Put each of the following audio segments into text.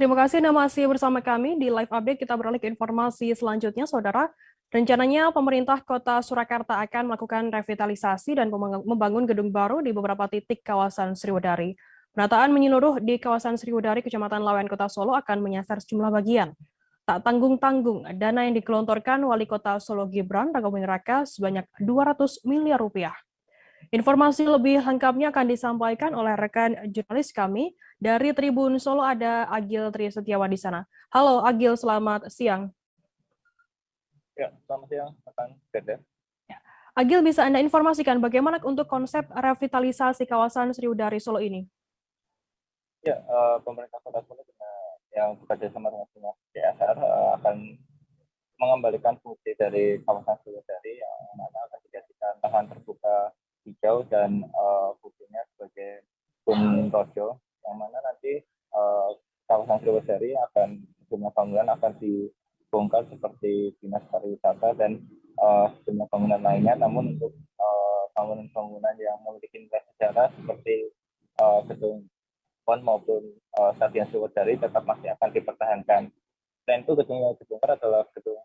Terima kasih Anda masih bersama kami di Live Update. Kita beralih ke informasi selanjutnya, Saudara. Rencananya pemerintah Kota Surakarta akan melakukan revitalisasi dan membangun gedung baru di beberapa titik kawasan Sriwedari. Penataan menyeluruh di kawasan Sriwedari, Kecamatan Lawean, Kota Solo akan menyasar sejumlah bagian. Tak tanggung-tanggung, dana yang digelontorkan Wali Kota Solo Gibran Rakabuming Raka sebanyak 200 miliar rupiah. Informasi lebih lengkapnya akan disampaikan oleh rekan jurnalis kami dari Tribun Solo, ada Agil Tri Setiawan di sana. Halo Agil, selamat siang. Ya, selamat siang, rekan Gada. Agil, bisa Anda informasikan bagaimana untuk konsep revitalisasi kawasan Sriwedari Solo ini? Ya, pemerintah Kota Solo yang bekerja sama dengan Dinas CSR akan mengembalikan fungsi dari kawasan Sriwedari yang mana akan dijadikan lahan terbuka hijau dan fungsinya sebagai kebun rojo, yang mana nanti kawasan Sriwedari akan sejumlah bangunan akan dibongkar seperti dinas pariwisata dan sejumlah bangunan lainnya. Namun untuk bangunan-bangunan yang memiliki nilai sejarah seperti gedung PON maupun Stadion Sriwedari tetap masih akan dipertahankan. Selain itu, gedung yang dibongkar adalah gedung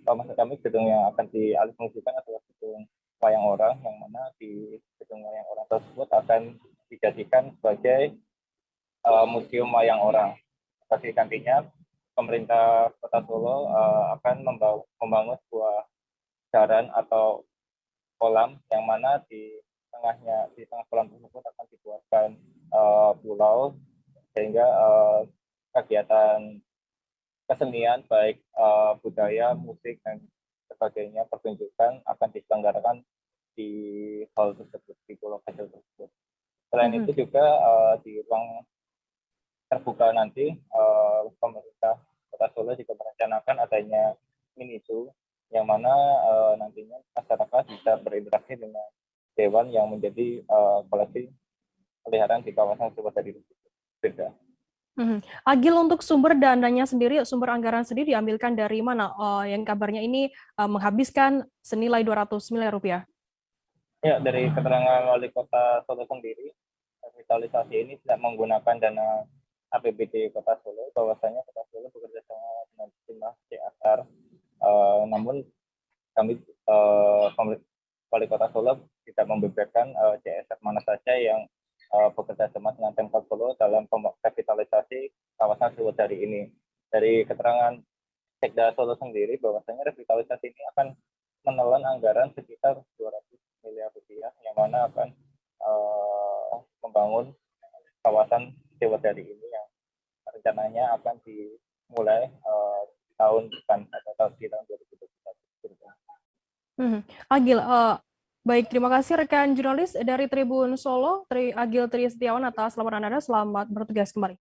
maksud kami gedung yang akan dialihfungsikan adalah gedung wayang orang, yang mana di gedung wayang orang tersebut akan dijadikan sebagai museum wayang orang. Sebagai gantinya, pemerintah Kota Solo akan membangun sebuah jalan atau kolam, yang mana di tengah kolam tersebut akan dibuatkan pulau, sehingga kegiatan kesenian baik budaya, musik dan sebagainya, pertunjukan akan diselenggarakan di hall tersebut, di pulau kecil tersebut. Selain itu juga di ruang terbuka nanti pemerintah Kota Solo juga merencanakan adanya mini zoo, yang mana nantinya masyarakat bisa berinteraksi dengan hewan yang menjadi koleksi peliharaan di kawasan Sriwedari beda. Agil, untuk sumber dananya sendiri, sumber anggaran sendiri diambilkan dari mana? Yang kabarnya ini menghabiskan senilai 200 miliar rupiah. Ya, dari keterangan Wali Kota Solo sendiri, revitalisasi ini tidak menggunakan dana APBD Kota Solo, bahwasanya Kota Solo bekerja sama dengan sejumlah CSR. Namun kami Wali Kota Solo tidak membeberkan CSR mana saja yang bekerja sama dengan Pemkot Solo dalam revitalisasi kawasan Sriwedari ini. Dari keterangan Sekda Solo sendiri, bahwasanya revitalisasi ini akan menelan anggaran sekitar 200 miliar rupiah, yang mana akan membangun kawasan Sriwedari ini yang rencananya akan dimulai tahun depan atau di tahun 2021. Agil, baik, terima kasih rekan jurnalis dari Tribun Solo, Agil Tri Setiawan atas laporan Anda. Selamat bertugas kembali.